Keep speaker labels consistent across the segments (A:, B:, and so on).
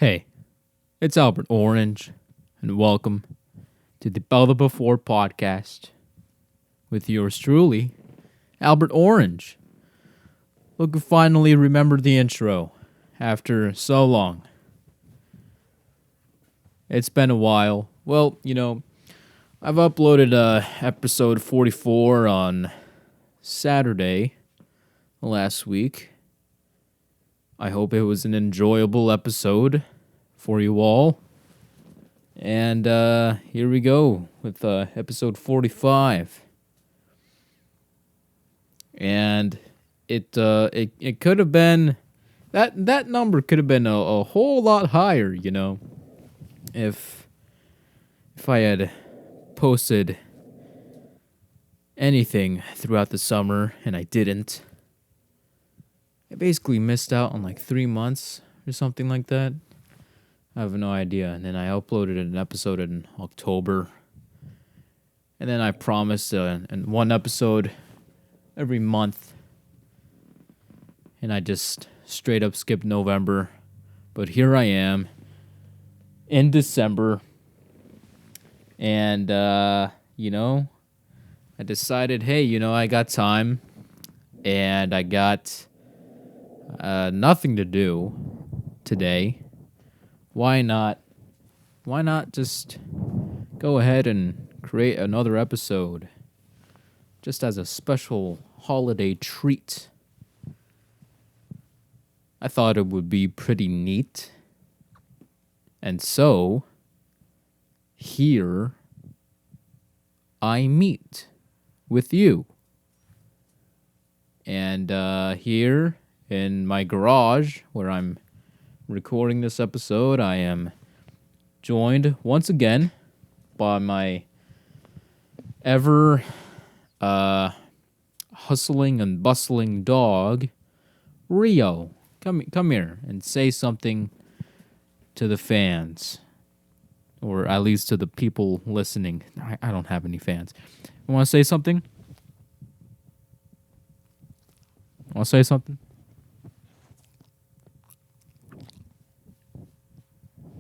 A: Hey, it's Albert Orange, and welcome to the Bella Before podcast with yours truly, Albert Orange. Look who finally remembered the intro after so long. It's been a while. Well, I've uploaded episode 44 on Saturday last week. I hope it was an enjoyable episode for you all. And here we go with episode 45. And it could have been that number could have been a whole lot higher, if I had posted anything throughout the summer and I didn't. I basically missed out on like 3 months or something like that. I have no idea. And then I uploaded an episode in October. And then I promised one episode every month. And I just straight up skipped November. But here I am in December. And, I decided, hey, I got time. And I got nothing to do today. Why not just go ahead and create another episode just as a special holiday treat? I thought it would be pretty neat. And so, here I meet with you. And here in my garage where I'm recording this episode, I am joined once again by my ever hustling and bustling dog, Rio. Come here and say something to the fans, or at least to the people listening. I don't have any fans. You want to say something? Want to say something?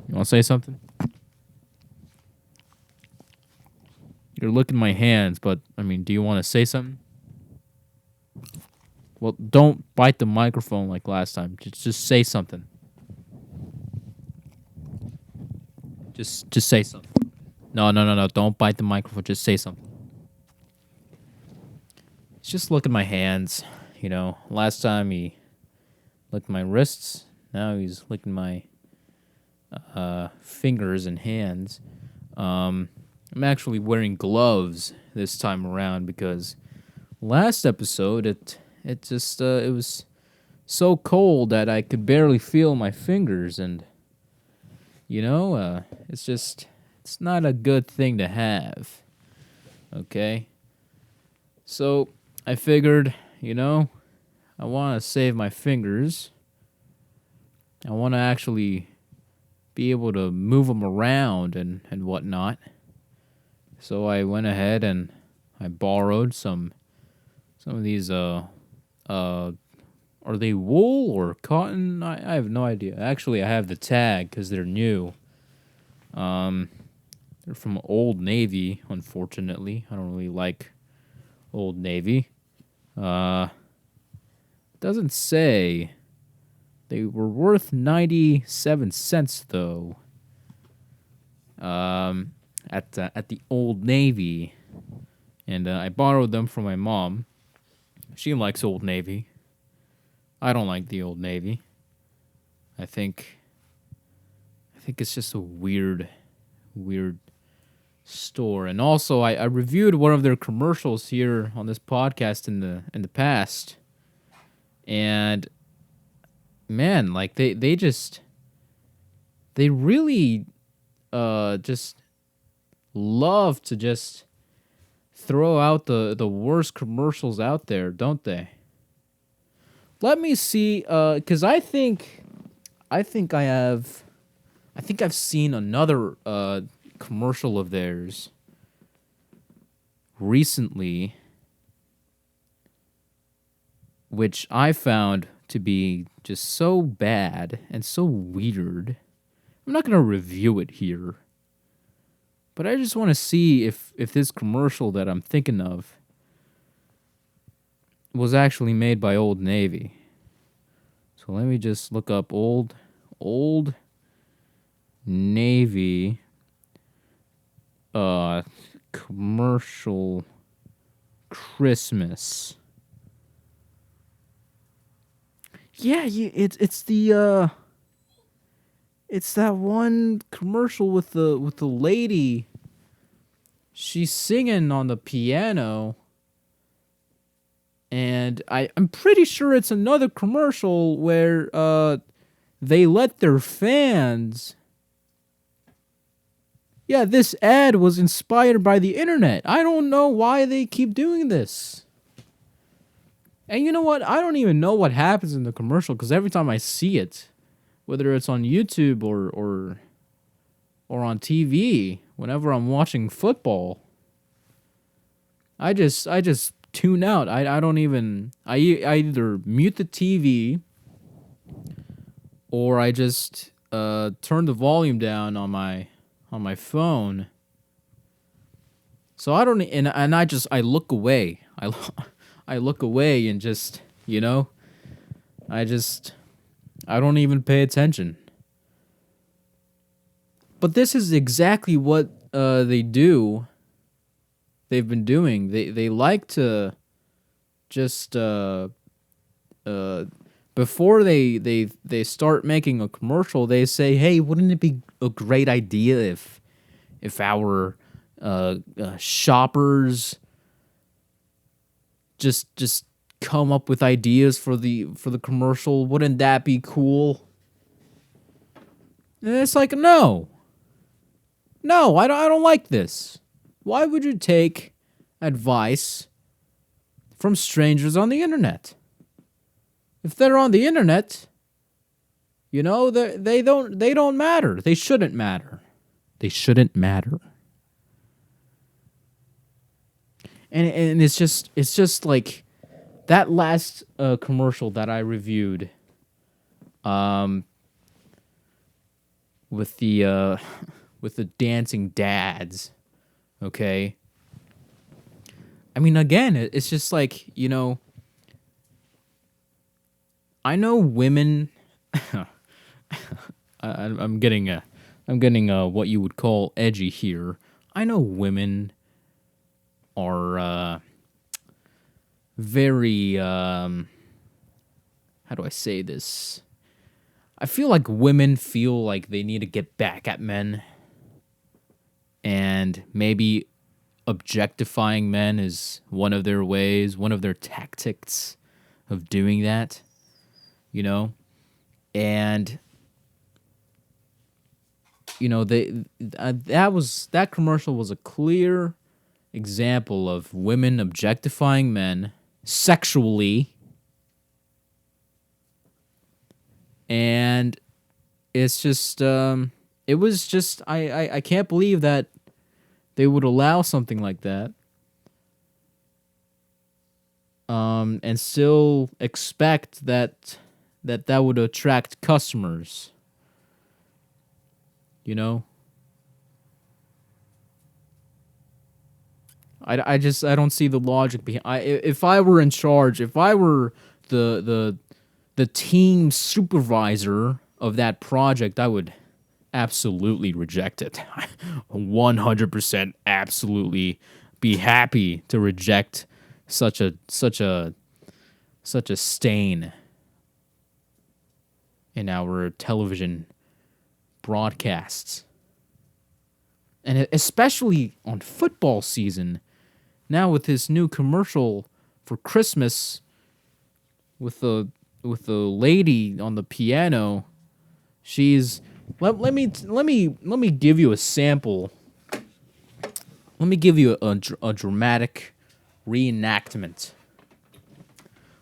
A: You want to say something? You're licking my hands, but, do you want to say something? Well, don't bite the microphone like last time. Just say something. Just say something. No. Don't bite the microphone. Just say something. He's just licking my hands. Last time he licked my wrists. Now he's licking my fingers and hands. I'm actually wearing gloves this time around because last episode it was so cold that I could barely feel my fingers, and it's not a good thing to have. Okay, so I figured, I want to save my fingers. I want to actually be able to move them around and whatnot. So I went ahead and I borrowed some of these are they wool or cotton? I have no idea. Actually, I have the tag because they're new. They're from Old Navy, unfortunately. I don't really like Old Navy. Doesn't say. They were worth 97 cents, though, at the Old Navy. And I borrowed them from my mom. She likes Old Navy. I don't like the Old Navy. I think it's just a weird store. And also, I reviewed one of their commercials here on this podcast in the past. And man, like they really just love to just throw out the worst commercials out there, don't they? Let me see, because I think I've seen another commercial of theirs recently, which I found to be just so bad and so weird I'm not gonna review it here, but I just want to see if this commercial that I'm thinking of was actually made by Old Navy. So let me just look up Old Navy commercial Christmas. Yeah, it's that one commercial with the lady. She's singing on the piano. And I'm pretty sure it's another commercial where they let their fans. Yeah, this ad was inspired by the internet. I don't know why they keep doing this. And you know what? I don't even know what happens in the commercial because every time I see it, whether it's on YouTube or on TV, whenever I'm watching football, I just tune out. I don't even. I either mute the TV or I just turn the volume down on my phone. So I don't, and I look away. I look away and just, I don't even pay attention. But this is exactly what they do. They've been doing. They like to just before they start making a commercial, they say, "Hey, wouldn't it be a great idea if our shoppers just come up with ideas for the commercial? Wouldn't that be cool?" And it's like, no, I don't like this. Why would you take advice from strangers on the internet? If they're on the internet, they don't matter. They shouldn't matter. They shouldn't matter. And it's just like that last commercial that I reviewed, with the dancing dads. Okay. I mean, again, it's just like, I know women. I'm getting what you would call edgy here. I know women are very how do I say this? I feel like women feel like they need to get back at men, and maybe objectifying men is one of their ways, one of their tactics of doing that, and that commercial was a clear example of women objectifying men sexually, and it's just it was just I can't believe that they would allow something like that, and still expect that would attract customers. I don't see the logic behind. If I were in charge, if I were the team supervisor of that project, I would absolutely reject it. 100% absolutely be happy to reject such a stain in our television broadcasts. And especially on football season, now with this new commercial for Christmas with the lady on the piano, she's let me give you a sample. Let me give you a dramatic reenactment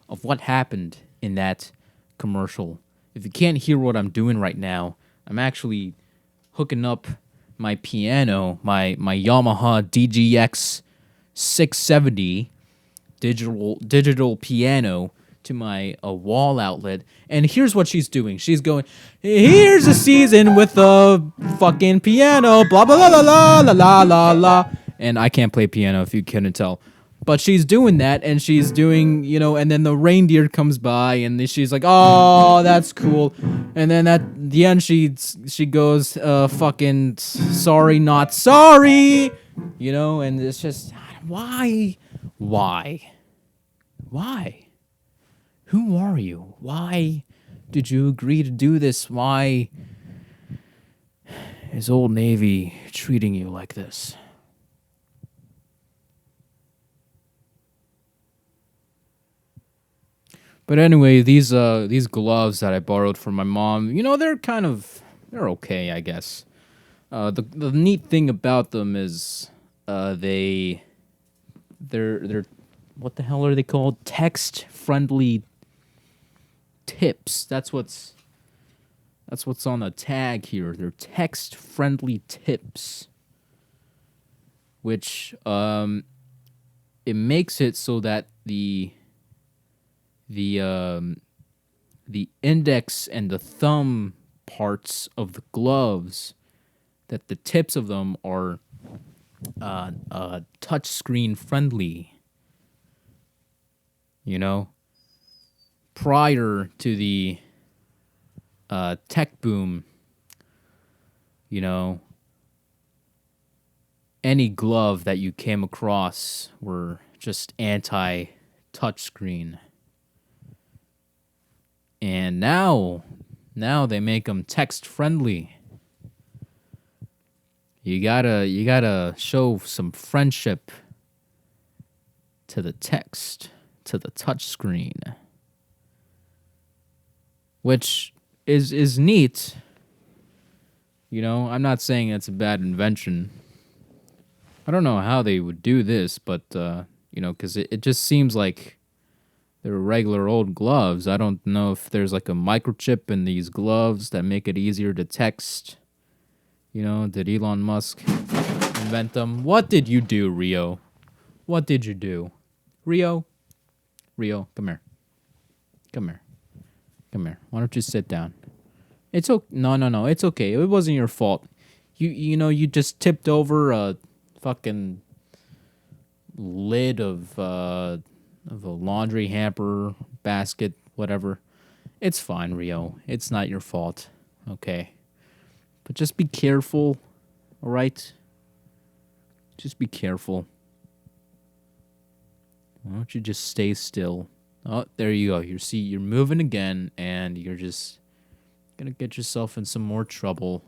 A: of what happened in that commercial. If you can't hear what I'm doing right now, I'm actually hooking up my piano, my Yamaha DGX 670 digital piano to my wall outlet, and here's what she's doing. She's going, "Here's a season with a fucking piano, blah blah blah blah la la la la," and I can't play piano if you couldn't tell. But she's doing that, and she's doing, and then the reindeer comes by, and then she's like, "Oh, that's cool," and then at the end, she goes, "Fucking sorry, not sorry," and it's just why, why, why, who are you? Why did you agree to do this? Why is Old Navy treating you like this? But anyway, these gloves that I borrowed from my mom, they're okay, I guess. The neat thing about them is they're what the hell are they called? Text friendly tips. That's what's on the tag here. They're text friendly tips, which it makes it so that the index and the thumb parts of the gloves, that the tips of them are touch screen friendly. Prior to the tech boom, any glove that you came across were just anti touchscreen. And now they make them text friendly. You gotta show some friendship to the text, to the touch screen, which is neat. I'm not saying it's a bad invention. I don't know how they would do this, but because it just seems like they're regular old gloves. I don't know if there's like a microchip in these gloves that make it easier to text. Did Elon Musk invent them? What did you do, Rio? What did you do? Rio, come here. Come here. Come here. Why don't you sit down? It's okay. No. It's okay. It wasn't your fault. You just tipped over a fucking lid of a laundry hamper, basket, whatever. It's fine, Rio. It's not your fault. Okay. But just be careful, all right? Just be careful. Why don't you just stay still? Oh, there you go. You're moving again, and you're just gonna get yourself in some more trouble.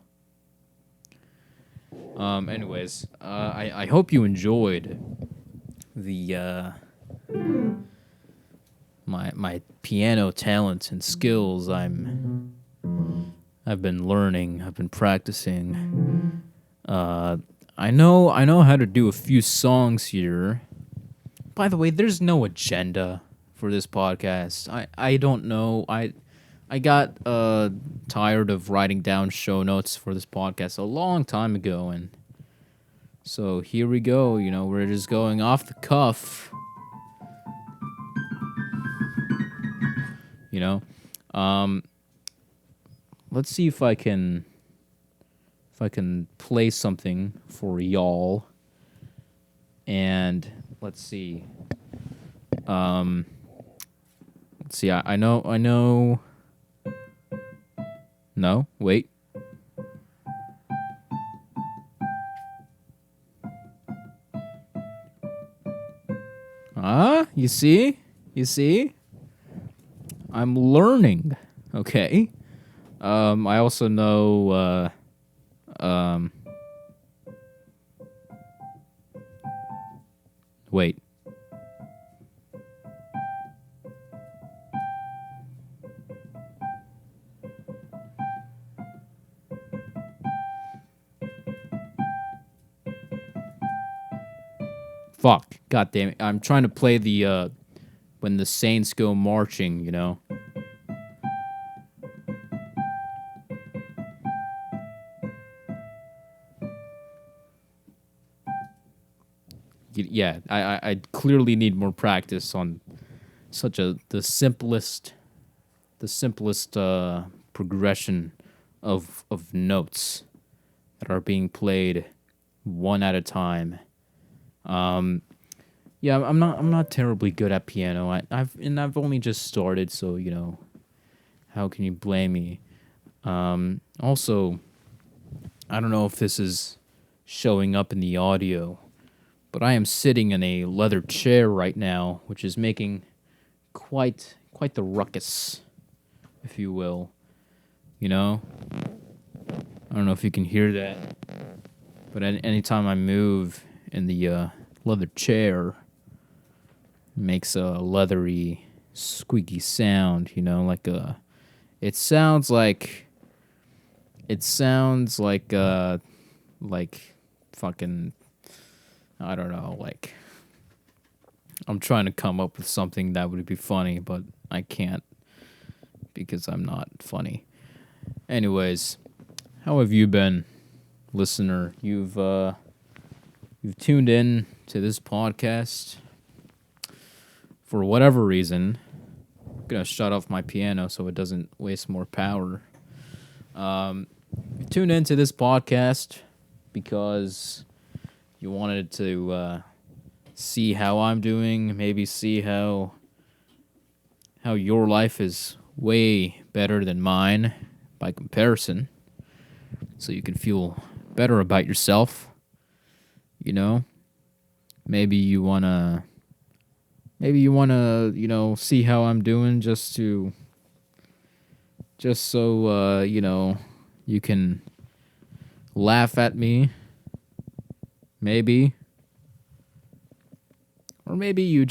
A: Anyways, I hope you enjoyed the my piano talents and skills. I've been learning. I've been practicing. I know how to do a few songs here. By the way, there's no agenda for this podcast. I don't know. I got tired of writing down show notes for this podcast a long time ago, and so here we go. We're just going off the cuff. Let's see if I can play something for y'all. And let's see. Let's see. I know. No, wait. You see? I'm learning. Okay. I also know, wait. Fuck. God damn it. I'm trying to play the, when the Saints go marching, Yeah, I clearly need more practice on the simplest progression of notes that are being played one at a time. Yeah, I'm not terribly good at piano. I've only just started, so how can you blame me? Also, I don't know if this is showing up in the audio, but I am sitting in a leather chair right now, which is making quite the ruckus, if you will. You know, I don't know if you can hear that, but anytime I move in the leather chair, it makes a leathery, squeaky sound. Like a. It sounds like fucking, I don't know, like I'm trying to come up with something that would be funny, but I can't because I'm not funny. Anyways, how have you been, listener? You've tuned in to this podcast for whatever reason. I'm gonna shut off my piano so it doesn't waste more power. You tuned into this podcast because you wanted to see how I'm doing, maybe see how your life is way better than mine by comparison, so you can feel better about yourself. Maybe you wanna see how I'm doing just so you can laugh at me, maybe. Or maybe you're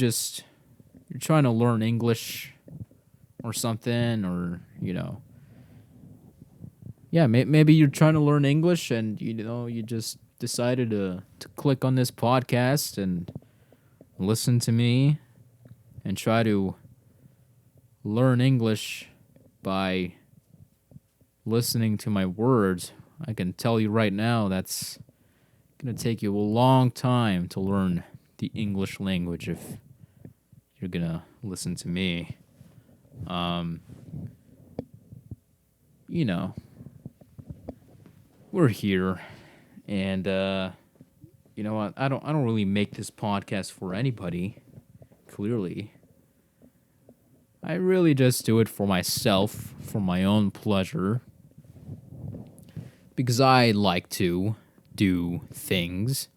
A: trying to learn English or something, or yeah, maybe you're trying to learn English and you just decided to click on this podcast and listen to me and try to learn English by listening to my words. I can tell you right now that's going to take you a long time to learn the English language if you're going to listen to me. We're here, and you know what? I don't really make this podcast for anybody. Clearly, I really just do it for myself, for my own pleasure, because I like to do things.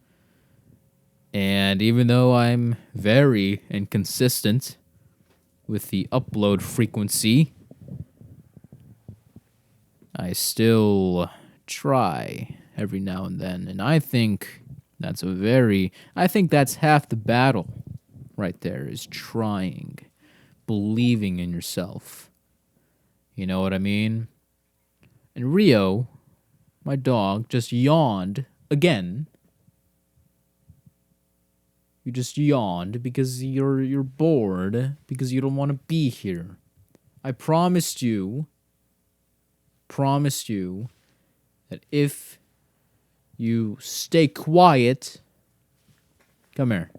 A: And even though I'm very inconsistent with the upload frequency, I still try every now and then. And I think that's half the battle right there, is trying, believing in yourself. You know what I mean? And Rio, my dog, just yawned again. You just yawned because you're bored, because you don't want to be here. I promised you that if you stay quiet, come here.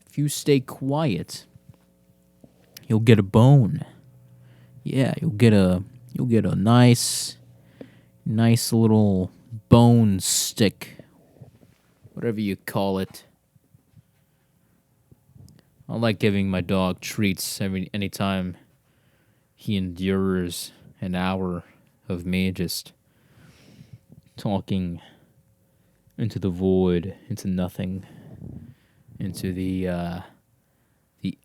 A: If you stay quiet, you'll get a bone. Yeah, you'll get a nice little bone stick, whatever you call it. I like giving my dog treats anytime he endures an hour of me just talking into the void, into nothing, into the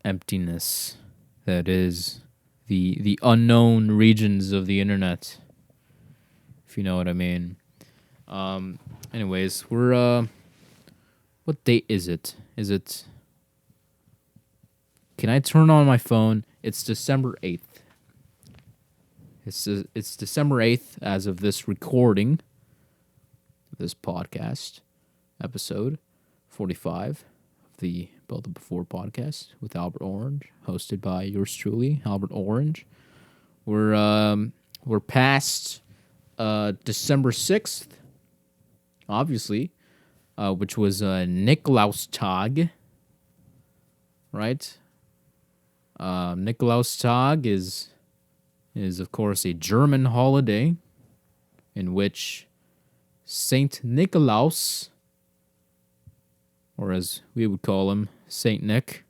A: emptiness that is the unknown regions of the internet, if you know what I mean. Anyways, we're what date is it? Can I turn on my phone? It's December 8th. It's December 8th as of this recording, this podcast, episode 45 of the Build It Before podcast with Albert Orange, hosted by yours truly, Albert Orange. We're past December 6th, obviously, which was Nikolaustag, right? Nikolaustag is of course a German holiday in which Saint Nikolaus, or as we would call him, Saint Nick,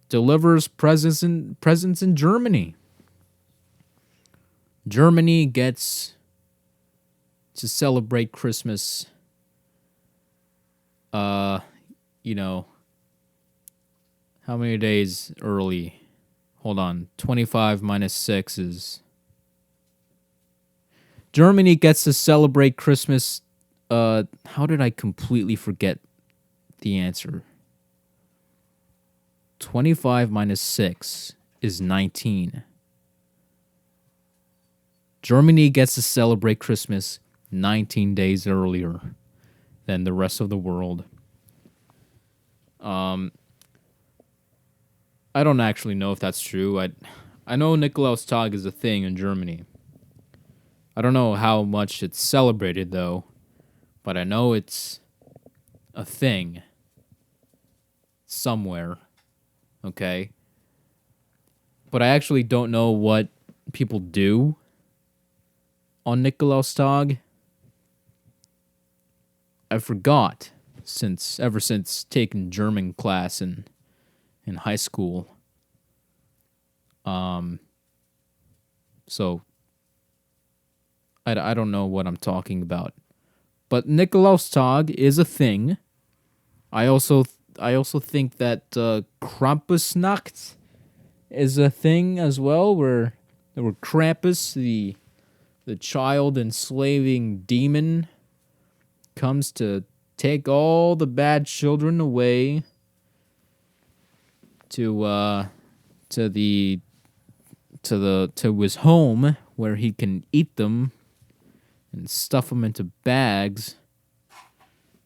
A: delivers presents in Germany. Germany gets to celebrate Christmas, you know, how many days early? Hold on. 25 minus 6 is... Germany gets to celebrate Christmas. How did I completely forget the answer? 25 minus 6 is 19. Germany gets to celebrate Christmas 19 days earlier than the rest of the world. I don't actually know if that's true. I know Nikolaustag is a thing in Germany. I don't know how much it's celebrated, though, but I know it's a thing somewhere, okay? But I actually don't know what people do on Nikolaustag. I forgot ever since taking German class in high school. So I don't know what I'm talking about. But Nikolaustag is a thing. I also think that Krampusnacht is a thing as well, where Krampus, the child enslaving demon, comes to take all the bad children away to his home, where he can eat them and stuff them into bags,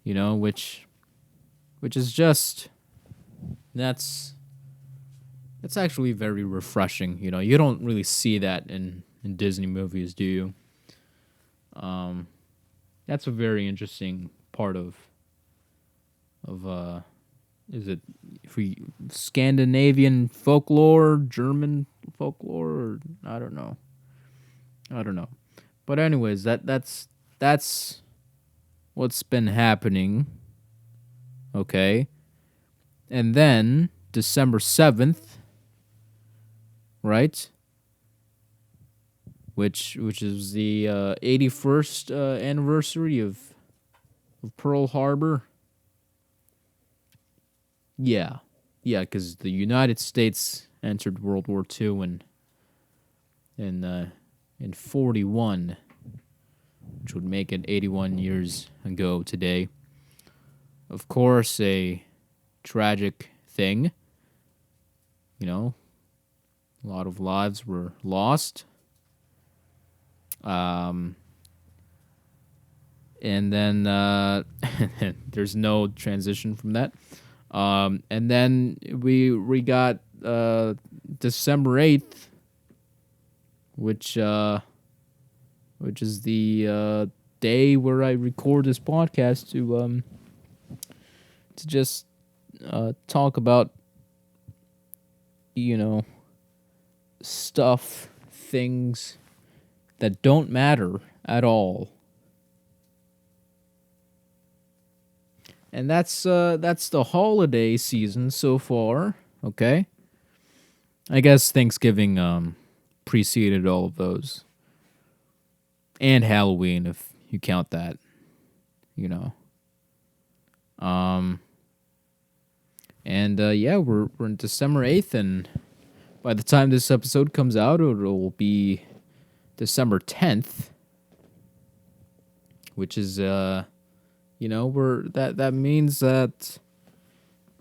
A: which is just, that's actually very refreshing. You don't really see that in Disney movies, do you? That's a very interesting part of is it Scandinavian folklore, German folklore, or I don't know. But anyways, that's what's been happening. Okay. And then December 7th, right? Which is the 81st anniversary of Pearl Harbor. Yeah, because the United States entered World War II in 41, which would make it 81 years ago today. Of course, a tragic thing. A lot of lives were lost. And then there's no transition from that. And then we got December 8th, which is the day where I record this podcast to just talk about things that don't matter at all. And that's the holiday season so far, okay? I guess Thanksgiving preceded all of those. And Halloween, if you count that, And we're in December 8th, and by the time this episode comes out, it will be December 10th, which is that means that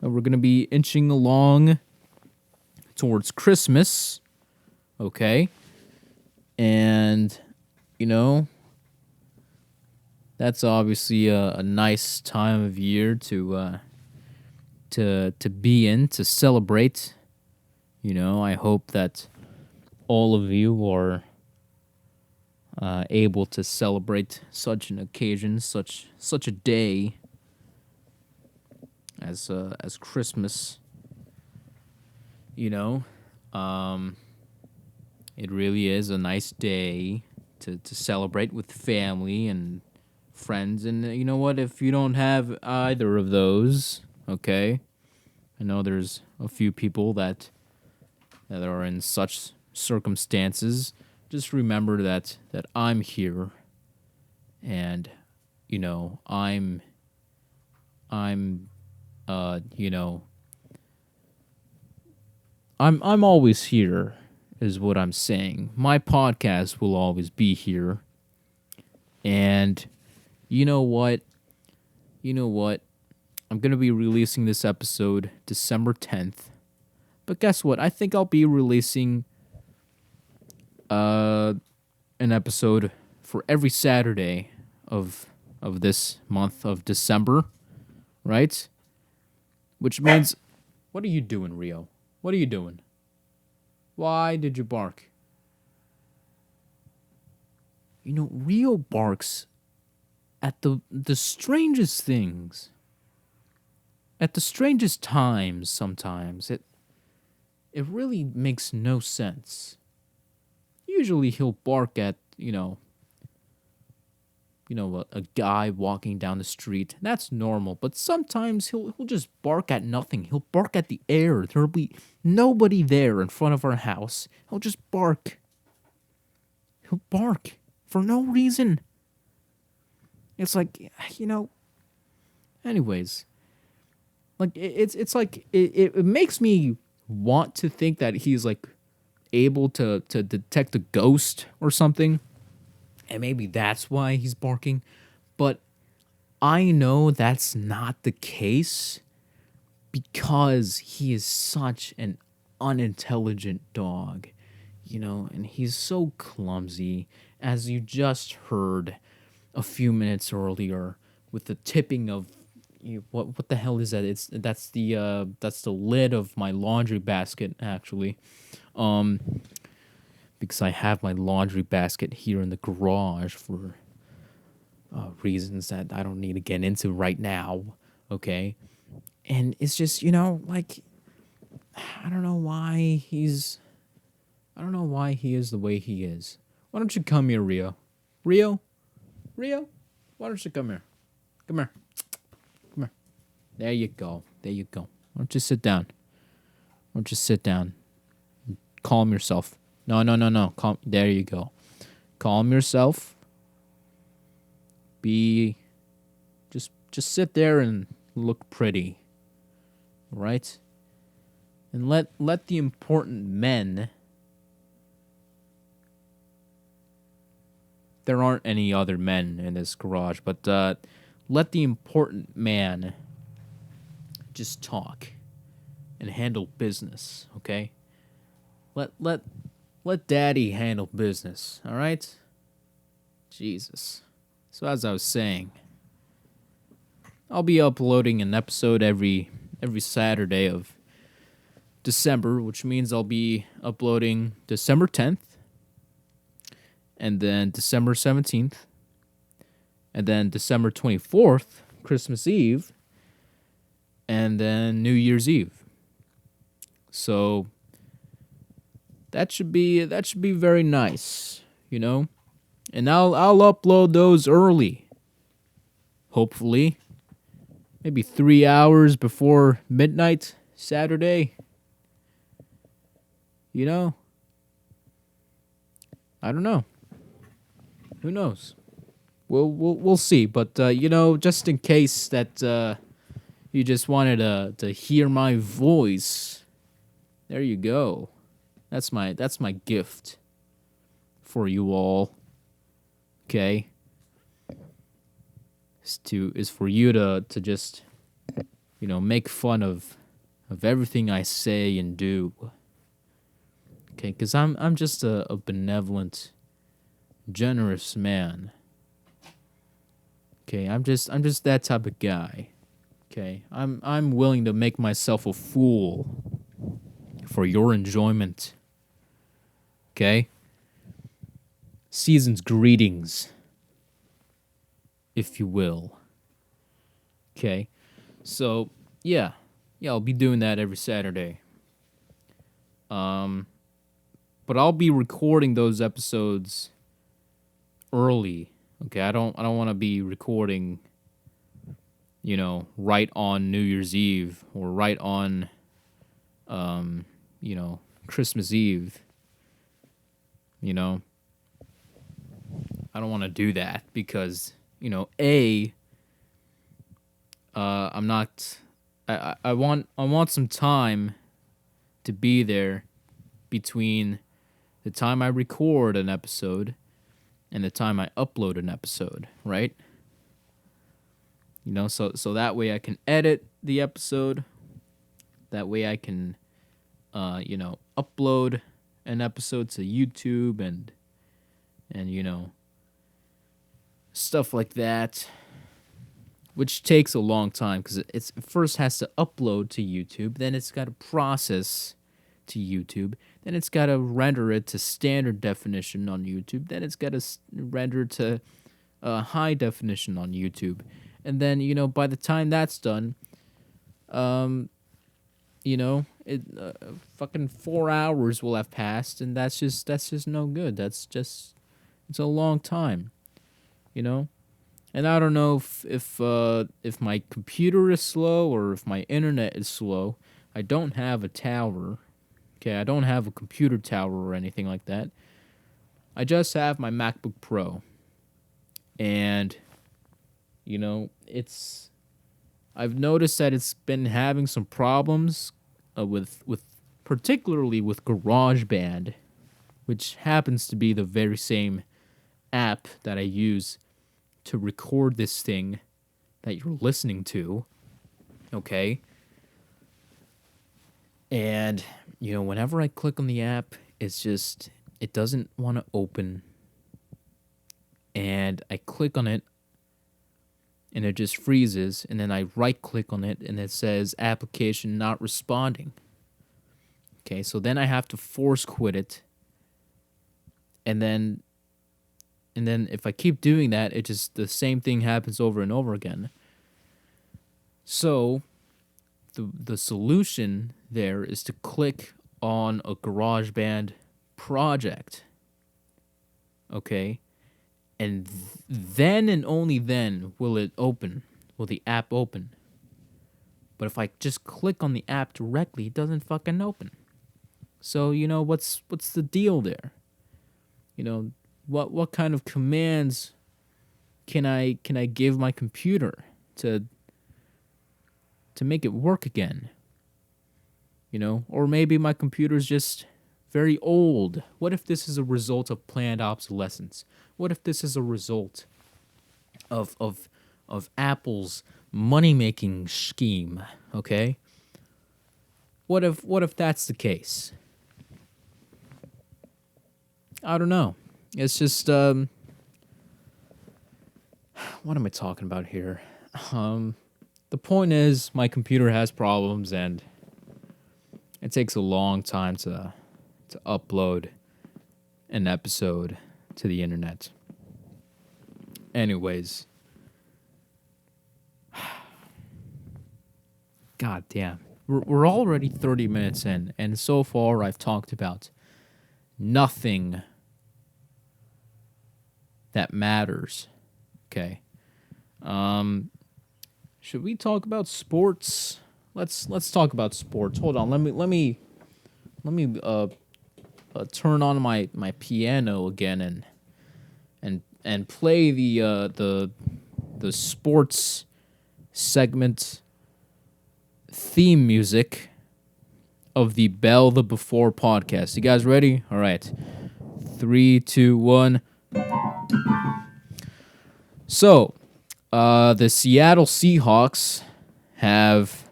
A: we're going to be inching along towards Christmas, okay? And that's obviously a nice time of year to be in, to celebrate. I hope that all of you are able to celebrate such an occasion, such a day as Christmas. you know, um, it really is a nice day to celebrate with family and friends. And you know what? If you don't have either of those, okay, I know there's a few people that are in such circumstances. Just remember that I'm here, and I'm you know I'm always here is what I'm saying. My podcast will always be here. And you know what? You know what? I'm going to be releasing this episode December 10th. But guess what? I think I'll be releasing uh an episode for every Saturday of this month of December, right? Which means, what are you doing, Rio? What are you doing? Why did you bark? You know, Rio barks at the strangest things. At the strangest times sometimes. It really makes no sense. Usually he'll bark at, a guy walking down the street. That's normal, but sometimes he'll just bark at nothing. He'll bark at the air. There'll be nobody there in front of our house. He'll just bark. He'll bark for no reason. It's like, anyways, like it's like it makes me want to think that he's like able to detect a ghost or something, and maybe that's why he's barking. But I know that's not the case because he is such an unintelligent dog, and he's so clumsy, as you just heard a few minutes earlier with the tipping of what the hell is that? That's the lid of my laundry basket actually. Um because I have my laundry basket here in the garage for reasons that I don't need to get into right now, okay? And it's just, like I don't know why I don't know why he is the way he is. Why don't you come here, Rio? Rio? Rio? Why don't you come here? Come here. Come here. There you go. There you go. Why don't you sit down? Why don't you sit down? Calm yourself. No, no, no, no. Calm. There you go. Calm yourself. Be just sit there and look pretty. Right? And let the important men. There aren't any other men in this garage, but let the important man just talk and handle business, okay? Let daddy handle business, all right? Jesus. So as I was saying, I'll be uploading an episode every Saturday of December, which means I'll be uploading December 10th, and then December 17th, and then December 24th, Christmas Eve, and then New Year's Eve. So that should be very nice, And I'll upload those early. Hopefully. Maybe 3 hours before midnight Saturday. I don't know. Who knows? We'll see. But just in case that you just wanted to hear my voice, there you go. That's my gift for you all. Okay? Is for you to just make fun of everything I say and do. Okay, because I'm just a benevolent, generous man. Okay, I'm just that type of guy. Okay, I'm willing to make myself a fool for your enjoyment. Okay? Season's greetings, if you will. Okay? So, yeah, I'll be doing that every Saturday. Um, but I'll be recording those episodes early. Okay, I don't want to be recording, right on New Year's Eve or right on, um, Christmas Eve. You know, I don't want to do that because I'm not. I want some time to be there between the time I record an episode and the time I upload an episode, right? So that way I can edit the episode. That way I can, upload an episode to YouTube and stuff like that, which takes a long time because it first has to upload to YouTube, then it's got to process to YouTube, then it's got to render it to standard definition on YouTube, then it's got to render to high definition on YouTube, and then by the time that's done, it fucking 4 hours will have passed, and that's just no good. It's a long time, you know. And I don't know if my computer is slow or if my internet is slow. I don't have a tower. Okay, I don't have a computer tower or anything like that. I just have my MacBook Pro. And I've noticed that it's been having some problems with particularly with GarageBand, which happens to be the very same app that I use to record this thing that you're listening to, okay? And, whenever I click on the app, it doesn't want to open. And I click on it, and it just freezes, and then I right-click on it, and it says application not responding. Okay, so then I have to force quit it, and then if I keep doing that, the same thing happens over and over again. So the solution there is to click on a GarageBand project. Okay? And then and only then will the app open. But if I just click on the app directly, it doesn't fucking open. So, what's the deal there? What kind of commands can I give my computer to make it work again? Or maybe my computer's just very old. What if this is a result of planned obsolescence? What if this is a result of Apple's money-making scheme, okay? What if that's the case? I don't know. It's just what am I talking about here? The point is my computer has problems and it takes a long time to upload an episode to the internet. Anyways, god damn. We're already 30 minutes in, and so far I've talked about nothing that matters. Okay. Should we talk about sports? Let's talk about sports. Hold on. Let me turn on my piano again and play the sports segment theme music of the Bell the Before podcast. You guys ready? All right. 3, 2, 1. So, the Seattle Seahawks have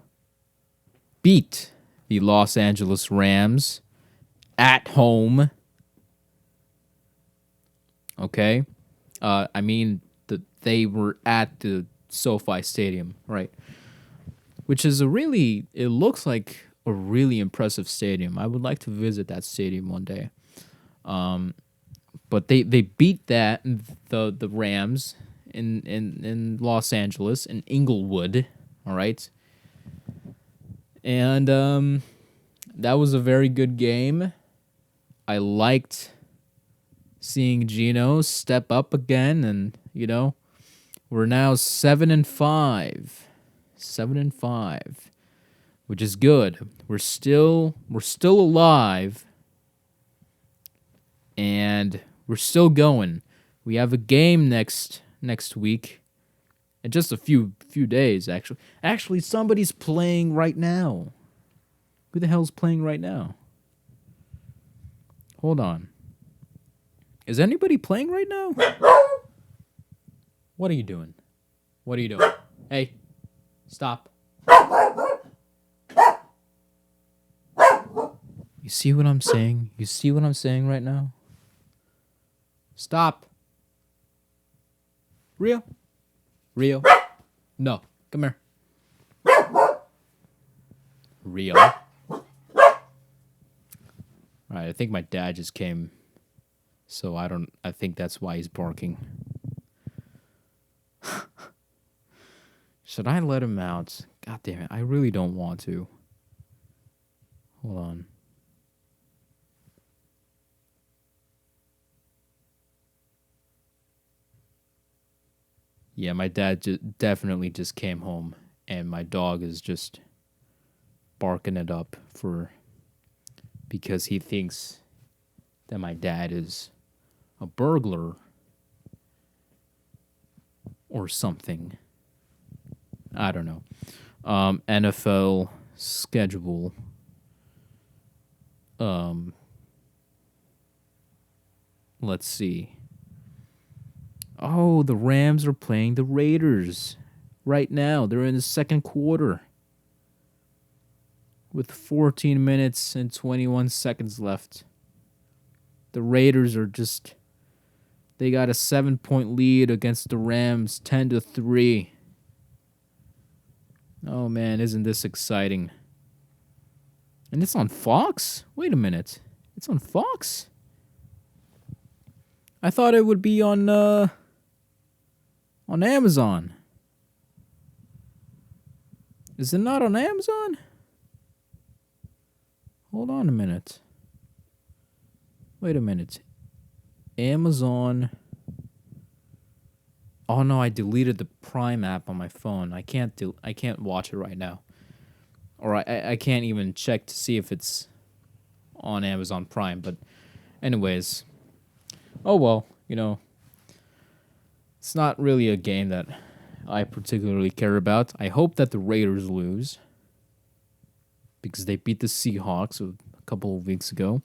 A: beat the Los Angeles Rams at home. Okay? They were at the SoFi Stadium, right? Which is it looks like a really impressive stadium. I would like to visit that stadium one day. But they beat the Rams in Los Angeles, in Inglewood, all right? And that was a very good game. I liked seeing Gino step up again, and we're now 7-5, 7-5, which is good. We're still alive, and we're still going. We have a game next week, in just a few days. Actually, somebody's playing right now. Who the hell's playing right now? Hold on. Is anybody playing right now? What are you doing? What are you doing? Hey, stop. You see what I'm saying? You see what I'm saying right now? Stop. Rio? No. Come here. Rio. Alright, I think my dad just came. So I think that's why he's barking. Should I let him out? God damn it, I really don't want to. Hold on. Yeah, my dad definitely just came home, and my dog is just barking it up because he thinks that my dad is a burglar or something. I don't know. NFL schedule. Let's see. Oh, the Rams are playing the Raiders right now. They're in the second quarter with 14 minutes and 21 seconds left. The Raiders are they got a 7-point lead against the Rams, 10-3. Oh man, isn't this exciting? And it's on Fox? Wait a minute. It's on Fox? I thought it would be on Amazon. Is it not on Amazon? Hold on a minute. Wait a minute. Amazon. Oh no, I deleted the Prime app on my phone. I can't watch it right now. Or I can't even check to see if it's on Amazon Prime. But anyways. Oh well, it's not really a game that I particularly care about. I hope that the Raiders lose, because they beat the Seahawks a couple of weeks ago.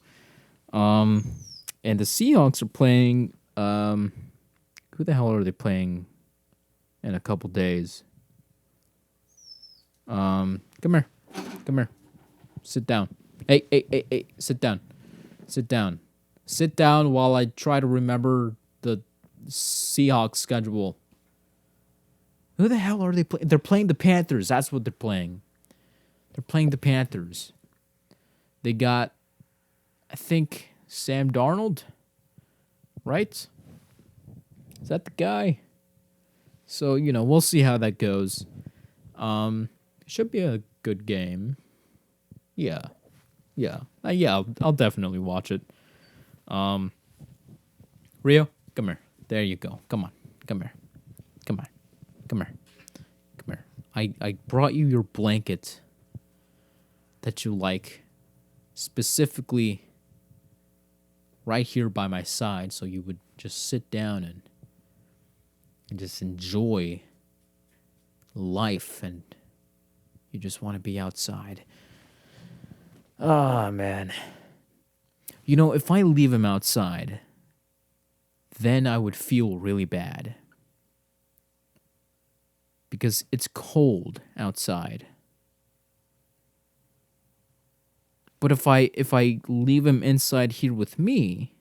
A: And the Seahawks are playing. Who the hell are they playing in a couple days? Come here. Sit down. Hey, sit down. Sit down while I try to remember the Seahawks schedule. Who the hell are they playing? They're playing the Panthers. That's what they're playing. They're playing the Panthers. They got, I think, Sam Darnold, right? Is that the guy? So, we'll see how that goes. Should be a good game. Yeah. I'll definitely watch it. Rio, come here. There you go. Come here. I brought you your blanket that you like, specifically right here by my side, so you would just sit down and just enjoy life, and you just want to be outside. Ah, man. If I leave him outside, then I would feel really bad, because it's cold outside. But if I leave him inside here with me,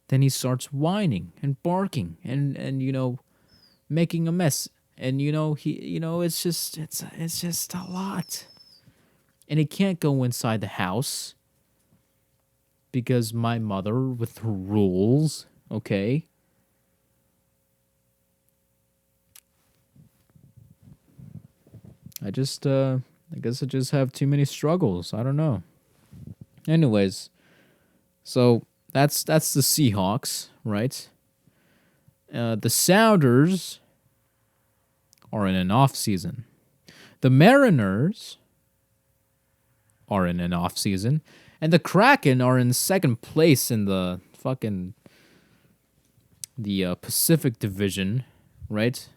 A: then he starts whining and barking and making a mess. And it's just a lot. And he can't go inside the house because my mother with her rules, okay? I just I guess I just have too many struggles. I don't know. Anyways, so that's the Seahawks, right? The Sounders are in an off season. The Mariners are in an off season, and the Kraken are in second place in the fucking the Pacific Division, right?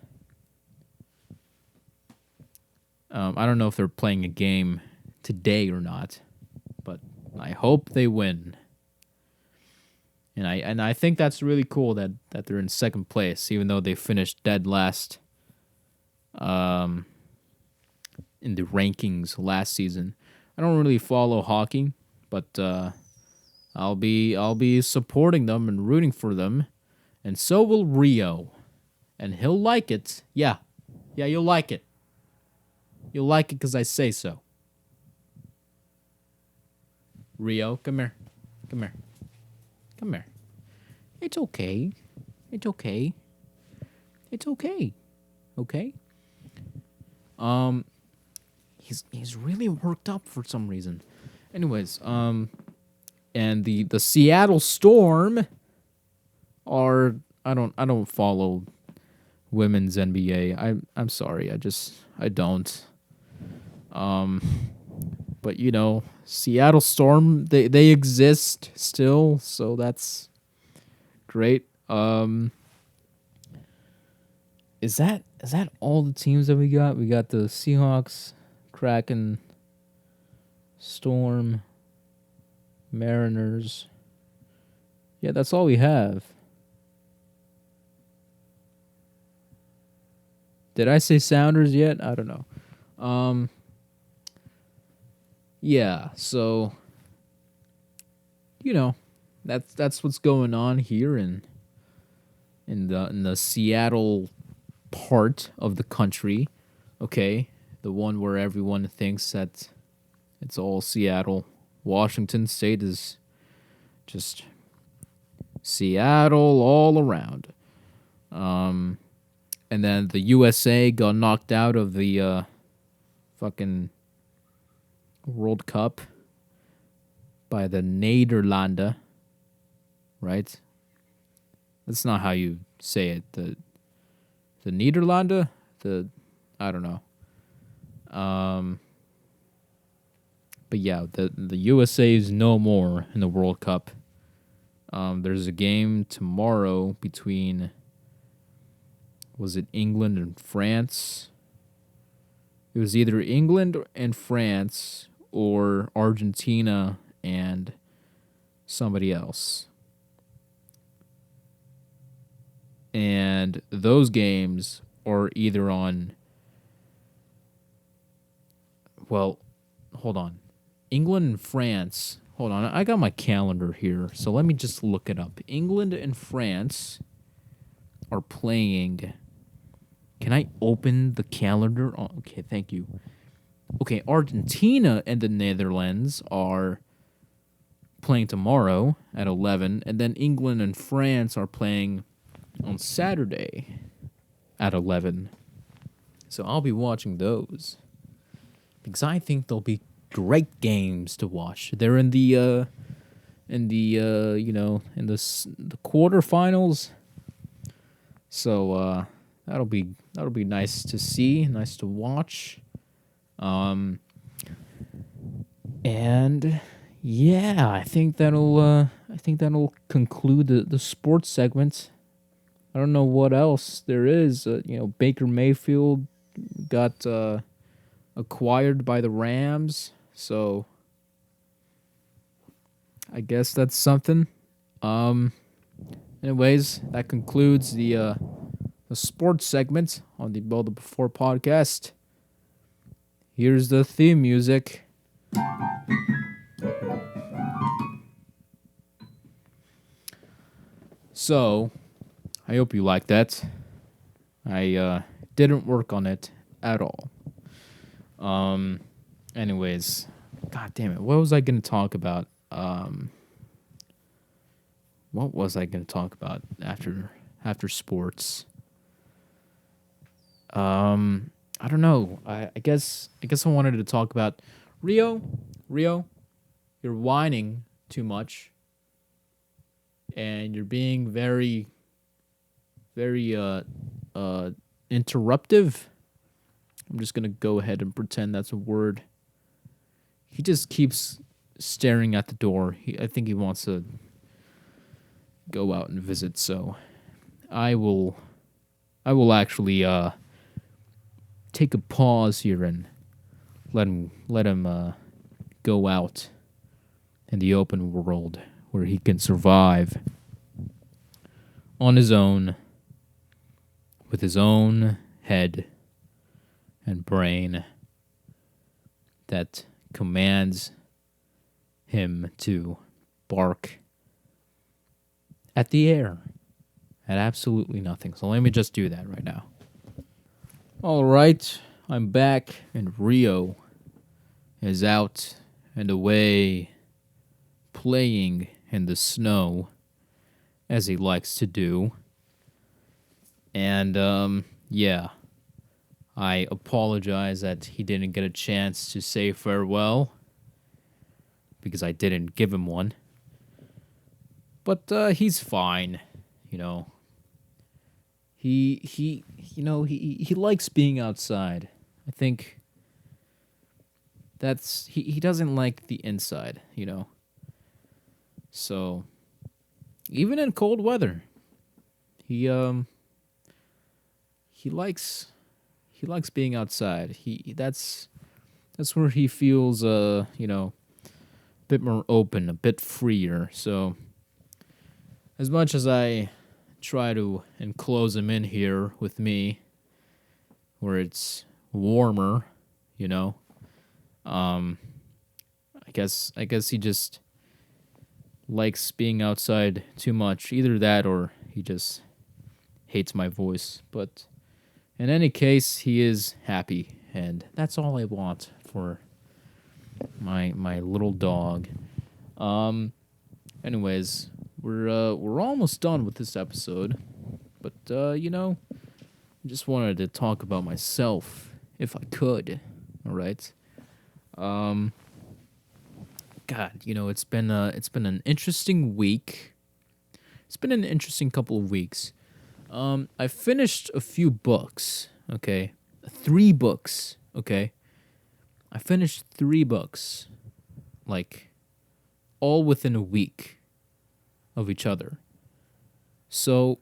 A: I don't know if they're playing a game today or not, but I hope they win. And I think that's really cool that they're in second place, even though they finished dead last in the rankings last season. I don't really follow hockey, but I'll be supporting them and rooting for them, and so will Rio, and he'll like it. Yeah, you'll like it. You'll like it because I say so. Rio, come here, come here, come here. It's okay. It's okay. It's okay. Okay. He's really worked up for some reason. Anyways, and the Seattle Storm are I don't follow women's NBA. I'm sorry. I don't. But you know, Seattle Storm they exist still, so that's great. Is that all the teams that we got? We got the Seahawks, Kraken, Storm, Mariners. Yeah, that's all we have. Did I say Sounders yet? I don't know. Yeah, so you know, that's what's going on here in the Seattle part of the country. Okay, the one where everyone thinks that it's all Seattle. Washington State is just Seattle all around. And then the USA got knocked out of the fucking World Cup by the Nederlanden, right? That's not how you say it. The Nederlanden, I don't know. But yeah, the USA is no more in the World Cup. There's a game tomorrow between, was it England and France? It was either England and France or Argentina and somebody else. And those games are either on, well, hold on. England and France. Hold on. I got my calendar here, so let me just look it up. England and France are playing. Can I open the calendar? Oh, okay, thank you. Okay, Argentina and the Netherlands are playing tomorrow at 11, and then England and France are playing on Saturday at 11. So I'll be watching those because I think they'll be great games to watch. They're in the the quarterfinals. So that'll be nice to see, nice to watch. And yeah, I think that'll conclude the sports segment. I don't know what else there is. Baker Mayfield got acquired by the Rams, so I guess that's something. Anyways, that concludes the sports segment on the Build It Before podcast. Here's the theme music. So, I hope you like that. I didn't work on it at all. Anyways, god damn it. What was I going to talk about? What was I going to talk about after sports? I don't know. I guess I wanted to talk about Rio. Rio, you're whining too much, and you're being very interruptive. I'm just gonna go ahead and pretend that's a word. He just keeps staring at the door. I think he wants to go out and visit. So I will, I will actually take a pause here and let him go out in the open world where he can survive on his own with his own head and brain that commands him to bark at the air at absolutely nothing. So let me just do that right now. All right, I'm back, and Rio is out and away playing in the snow as he likes to do. And yeah, I apologize that he didn't get a chance to say farewell because I didn't give him one. But he's fine, you know. He likes being outside. I think he doesn't like the inside, you know. So even in cold weather, he he likes he likes being outside. That's where he feels a bit more open, a bit freer. So as much as I try to enclose him in here with me, where it's warmer, you know, um, I guess he just likes being outside too much. Either that or he just hates my voice. But in any case, he is happy, and that's all I want for my little dog. Um, anyways, we're almost done with this episode, but I just wanted to talk about myself if I could. All right. Um, God, it's been an interesting week. It's been an interesting couple of weeks. I finished a few books. Okay, 3 books. Okay, I finished 3 books, like all within a week of each other. So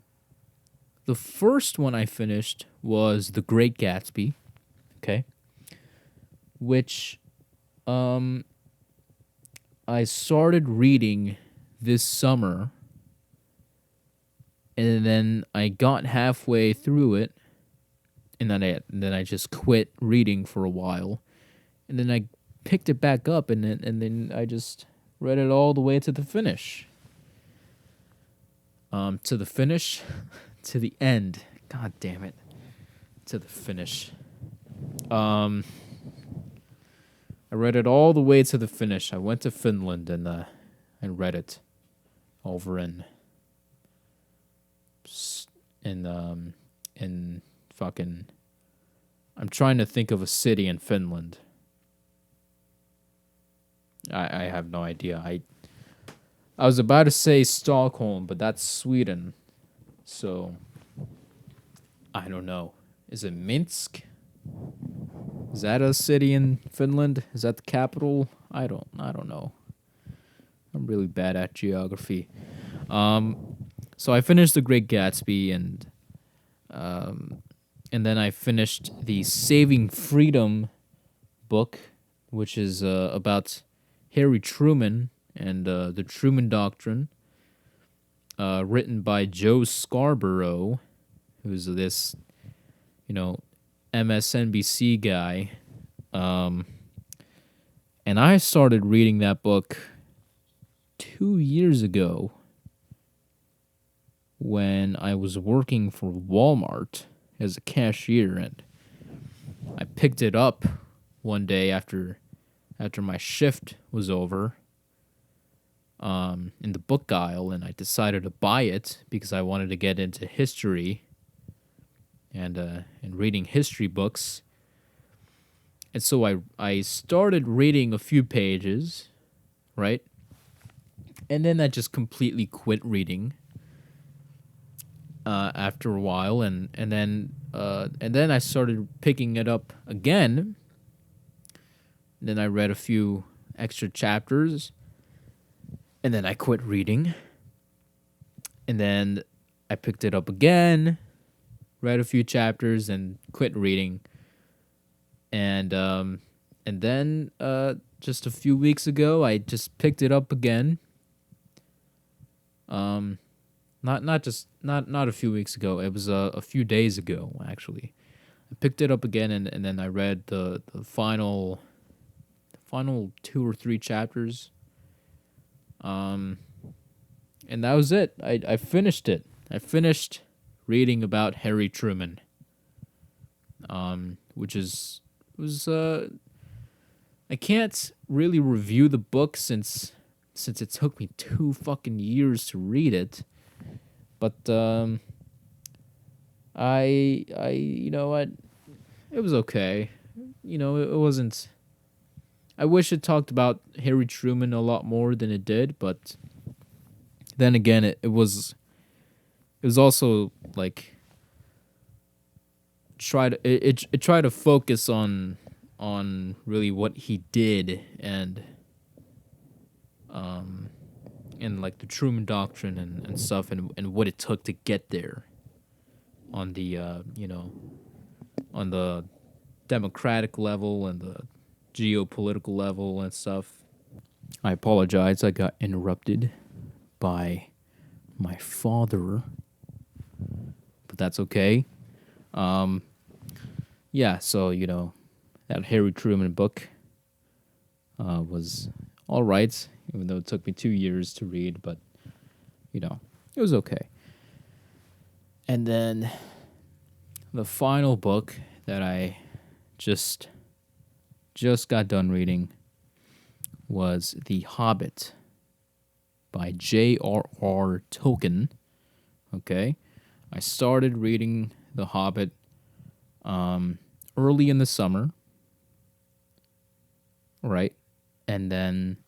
A: the first one I finished was The Great Gatsby. Okay, which I started reading this summer, and then I got halfway through it, and then I just quit reading for a while, and then I picked it back up, and then I just read it all the way to the finish. To the finish, to the end. God damn it, to the finish. Um, I read it all the way to the finish. I went to Finland and read it over in fucking. I'm trying to think of a city in Finland. I have no idea. I was about to say Stockholm, but that's Sweden. So I don't know. Is it Minsk? Is that a city in Finland? Is that the capital? I don't know. I'm really bad at geography. So I finished The Great Gatsby, and then I finished the Saving Freedom book, which is about Harry Truman and the Truman Doctrine, written by Joe Scarborough, who's this, MSNBC guy. And I started reading that book 2 years ago when I was working for Walmart as a cashier, and I picked it up one day after my shift was over, in the book aisle, and I decided to buy it because I wanted to get into history and reading history books And so I started reading a few pages, right? And then I just completely quit reading after a while, and then I started picking it up again. Then I read a few extra chapters, and then I quit reading. And then I picked it up again, read a few chapters, and quit reading. And then just a few weeks ago, I just picked it up again. Not a few weeks ago. It was a few days ago actually. I picked it up again, and then I read the final 2 or 3 chapters. And that was it. I finished it. I finished reading about Harry Truman. Which is was I can't really review the book since it took me 2 fucking years to read it. But I you know what? It was okay. It wasn't. I wish it talked about Harry Truman a lot more than it did, but then again, it was also like it tried to focus on really what he did, and like the Truman Doctrine and stuff, and what it took to get there on the on the democratic level and the geopolitical level and stuff. I apologize. I got interrupted by my father, but that's okay. Um, yeah, so that Harry Truman book was all right, even though it took me 2 years to read, but it was okay. And then the final book that I just got done reading was The Hobbit by J.R.R. Tolkien. Okay, I started reading The Hobbit early in the summer, right? And then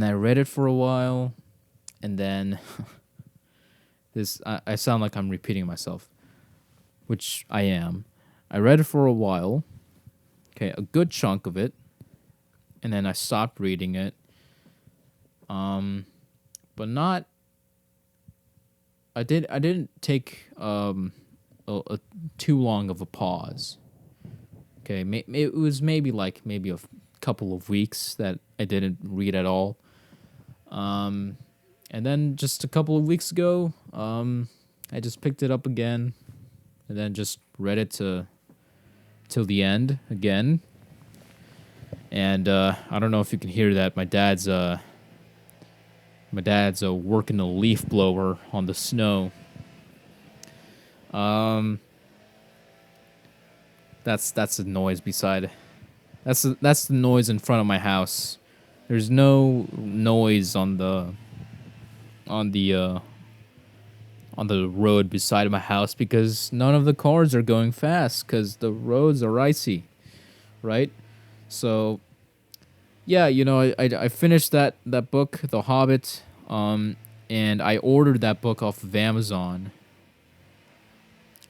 A: I read it for a while, and then I sound like I'm repeating myself, which I am. I read it for a while, okay, a good chunk of it, and then I stopped reading it. But not. I didn't take a too long of a pause. Okay, it was maybe a couple of weeks that I didn't read at all. And then just a couple of weeks ago, I just picked it up again, and then just read it till the end again. And I don't know if you can hear that. My dad's working a leaf blower on the snow. That's the noise beside. That's the noise in front of my house. There's no noise on the road beside my house because none of the cars are going fast because the roads are icy, right? So yeah, I finished that book, The Hobbit, and I ordered that book off of Amazon,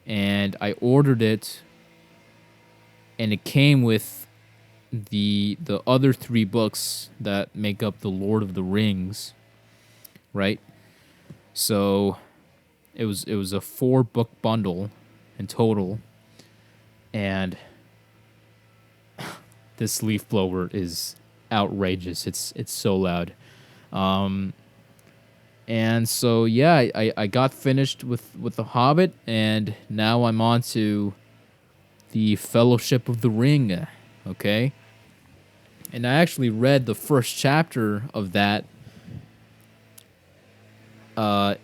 A: and I ordered it, and it came with the other 3 books that make up the Lord of the Rings, right? So it was a 4-book bundle in total, and this leaf blower is outrageous. It's so loud. And so yeah, I got finished with The Hobbit, and now I'm on to the Fellowship of the Ring. Okay? And I actually read the first chapter of that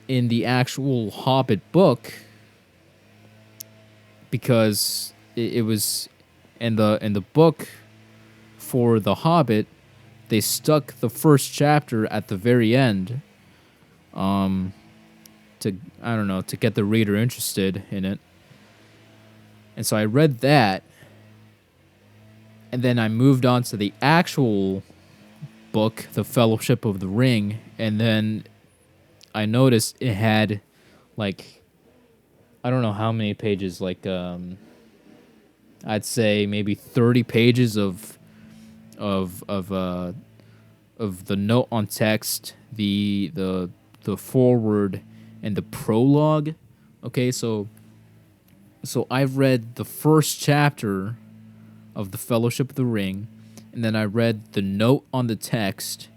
A: in the actual Hobbit book, because it was in the book for The Hobbit, they stuck the first chapter at the very end, to get the reader interested in it. And so I read that, And then I moved on to the actual book, The Fellowship of the Ring, and then I noticed it had like I don't know how many pages, like I'd say maybe 30 pages of of uh of the note on text, the forward and the prologue. Okay, so I've read the first chapter of The Fellowship of the Ring, and then I read the note on the text,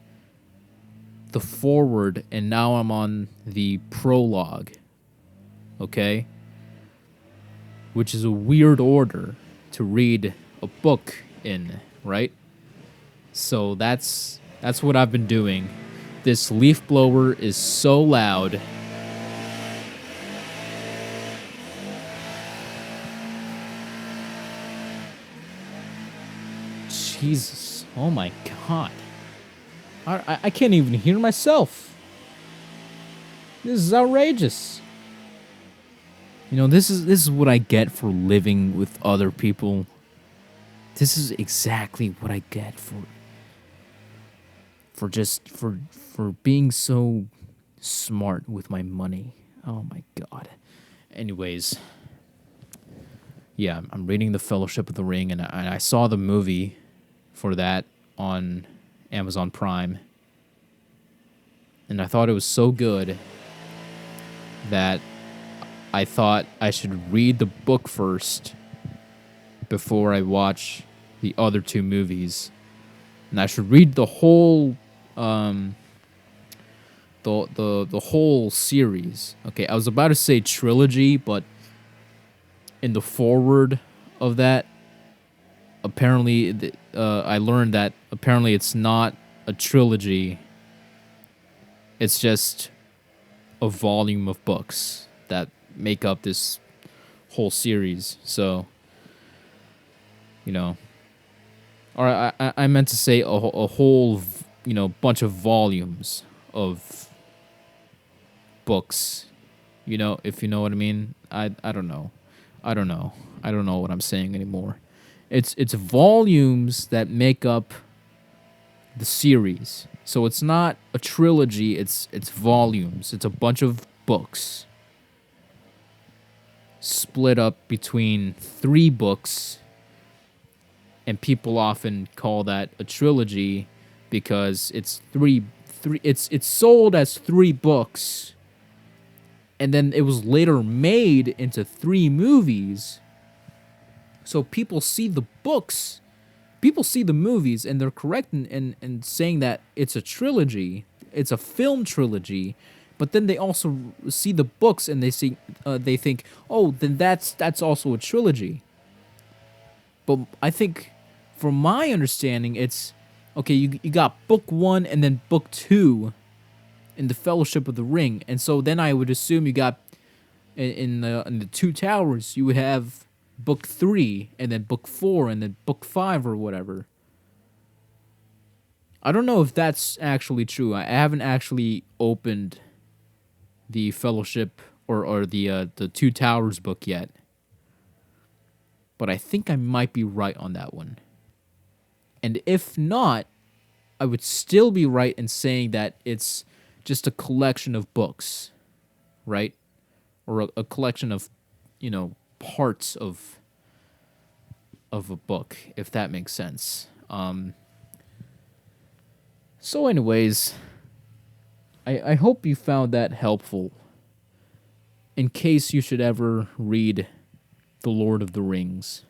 A: the forward, and now I'm on the prologue. Okay? Which is a weird order to read a book in, right? So that's what I've been doing. This leaf blower is so loud. Jesus. Oh my god. I can't even hear myself. This is outrageous. You know, this is what I get for living with other people. This is exactly what I get for being so smart with my money. Oh my god. Anyways, yeah, I'm reading The Fellowship of the Ring, and I saw the movie for that on Amazon Prime, and I thought it was so good that I thought I should read the book first before I watch the other two movies, and I should read the whole the whole series. Okay, I was about to say trilogy, but in the forward of that, apparently I learned that apparently it's not a trilogy. It's just a volume of books that make up this whole series. So, you know, or I meant to say a whole, bunch of volumes of books. You know, if you know what I mean. I don't know. I don't know. I don't know what I'm saying anymore. It's volumes that make up the series. So it's not a trilogy, it's volumes. It's a bunch of books split up between 3 books, and people often call that a trilogy because it's three it's sold as 3 books, and then it was later made into 3 movies. So people see the books, people see the movies, and they're correct in saying that it's a trilogy, it's a film trilogy, but then they also see the books and they think, oh, then that's also a trilogy. But I think, from my understanding, it's okay. You got book 1 and then book 2 in the Fellowship of the Ring, and so then I would assume you got in the Two Towers you would have book 3 and then book 4 and then book 5 or whatever. I don't know if that's actually true. I haven't actually opened the Fellowship or the Two Towers book yet, but I think I might be right on that one. And if not, I would still be right in saying that it's just a collection of books, right? Or a collection of, parts of a book, if that makes sense. So anyways, I hope you found that helpful in case you should ever read The Lord of the Rings.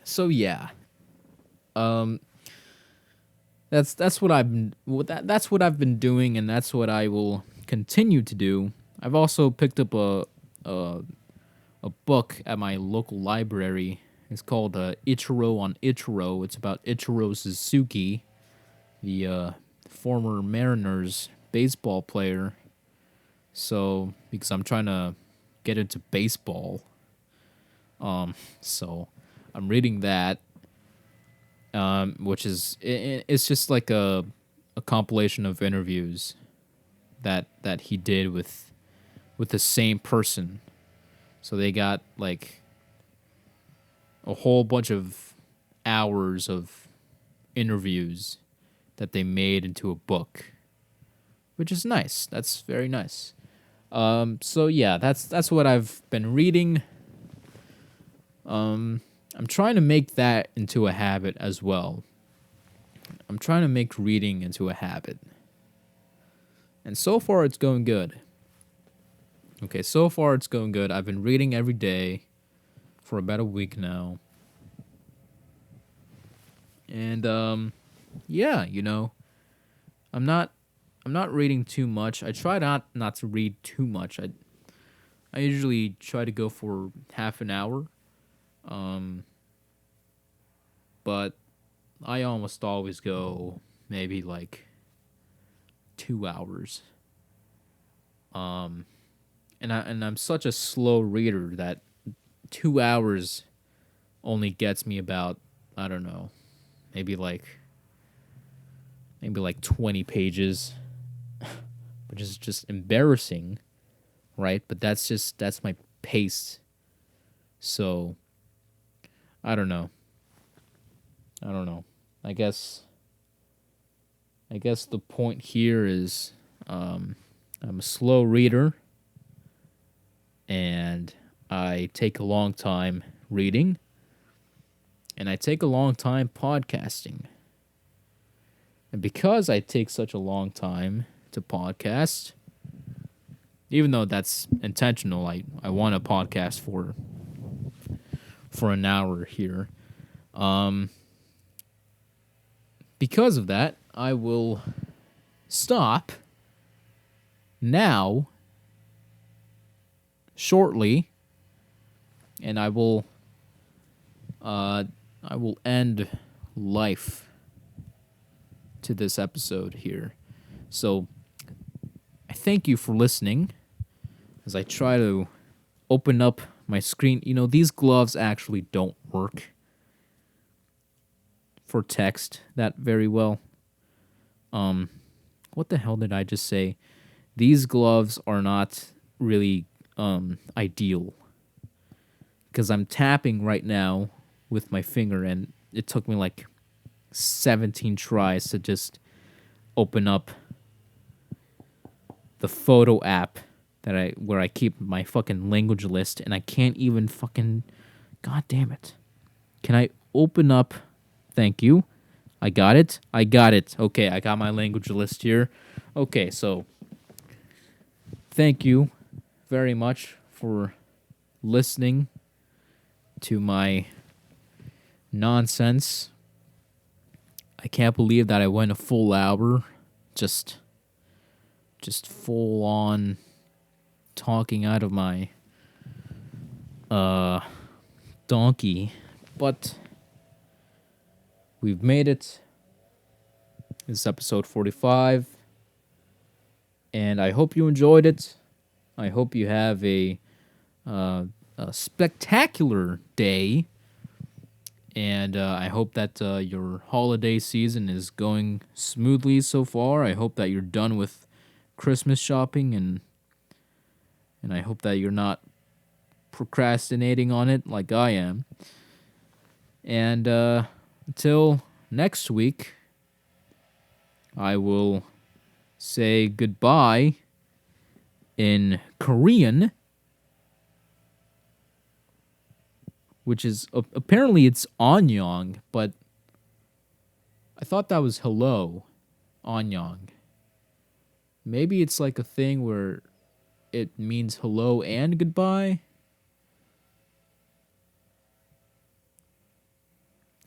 A: So yeah. That's what that's what I've been doing, and that's what I will continue to do. I've also picked up a book at my local library. It's called Ichiro on Ichiro. It's about Ichiro Suzuki, the former Mariners baseball player. So, because I'm trying to get into baseball, so I'm reading that, which is it's just like a compilation of interviews that he did with the same person. So they got like a whole bunch of hours of interviews that they made into a book, which is nice. That's very nice. So yeah, that's what I've been reading. I'm trying to make that into a habit as well. I'm trying to make reading into a habit. And so far it's going good. Okay, so far it's going good. I've been reading every day for about a week now. And yeah, I'm not reading too much. I try not to read too much. I usually try to go for half an hour. Um but I almost always go maybe like 2 hours. Um and I'm such a slow reader that 2 hours only gets me about, I don't know, maybe like 20 pages, which is just embarrassing, right? But that's my pace. So, I don't know. I don't know. I guess the point here is I'm a slow reader and I take a long time reading and I take a long time podcasting. And because I take such a long time to podcast, even though that's intentional, I want a podcast for an hour here. Because of that, I will stop now shortly and I will end life to this episode here. So I thank you for listening as I try to open up my screen. These gloves actually don't work for text that very well. What the hell did I just say? These gloves are not really ideal because I'm tapping right now with my finger and it took me like 17 tries to just open up the photo app where I keep my fucking language list and I can't even fucking, god damn it. Can I open up? Thank you. I got it. Okay, I got my language list here. Okay, so thank you very much for listening to my nonsense. I can't believe that I went a full hour just full on talking out of my donkey, but we've made it. This is episode 45 and I hope you enjoyed it. I hope you have a spectacular day. And I hope that your holiday season is going smoothly so far. I hope that you're done with Christmas shopping, and I hope that you're not procrastinating on it like I am. And until next week, I will say goodbye in Korean, which is apparently it's annyeong, but I thought that was hello, annyeong. Maybe it's like a thing where it means hello and goodbye.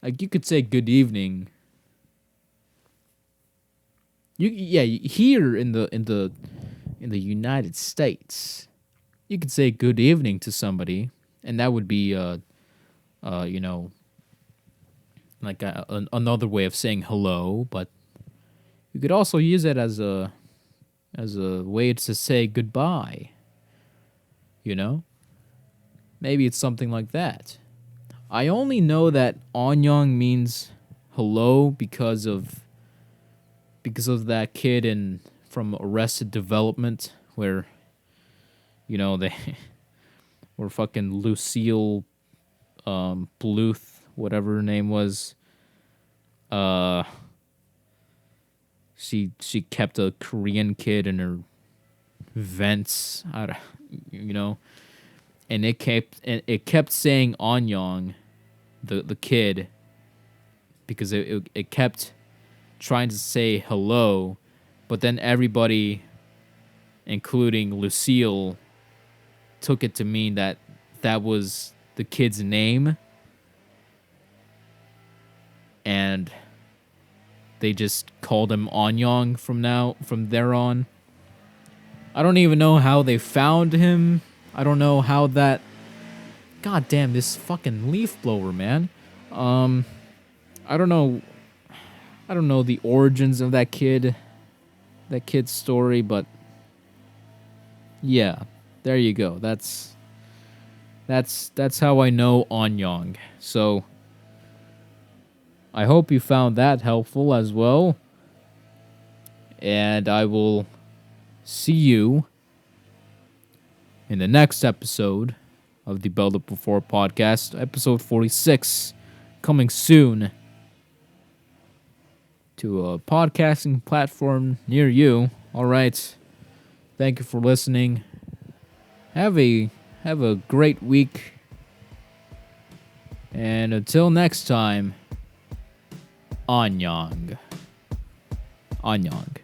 A: Like you could say good evening. Here in the United States, you could say good evening to somebody, and that would be like another way of saying hello, but you could also use it as a way to say goodbye. Maybe it's something like that. I only know that annyeong means hello because of that kid from Arrested Development where they where fucking Lucille Bluth, whatever her name was. Uh, she kept a Korean kid in her vents. You know, and it kept saying Anyong, the kid, because it kept trying to say hello, but then everybody, including Lucille, took it to mean that was the kid's name, and they just called him Anyong from there on. I don't even know how they found him. I don't know how that. God damn, this fucking leaf blower, man. I don't know. I don't know the origins of that kid's story, but yeah, there you go. That's how I know Anyong. So I hope you found that helpful as well. And I will see you in the next episode of the Build Up Before podcast, episode 46, coming soon to a podcasting platform near you. All right. Thank you for listening. Have a great week. And until next time, Anyong. Anyong.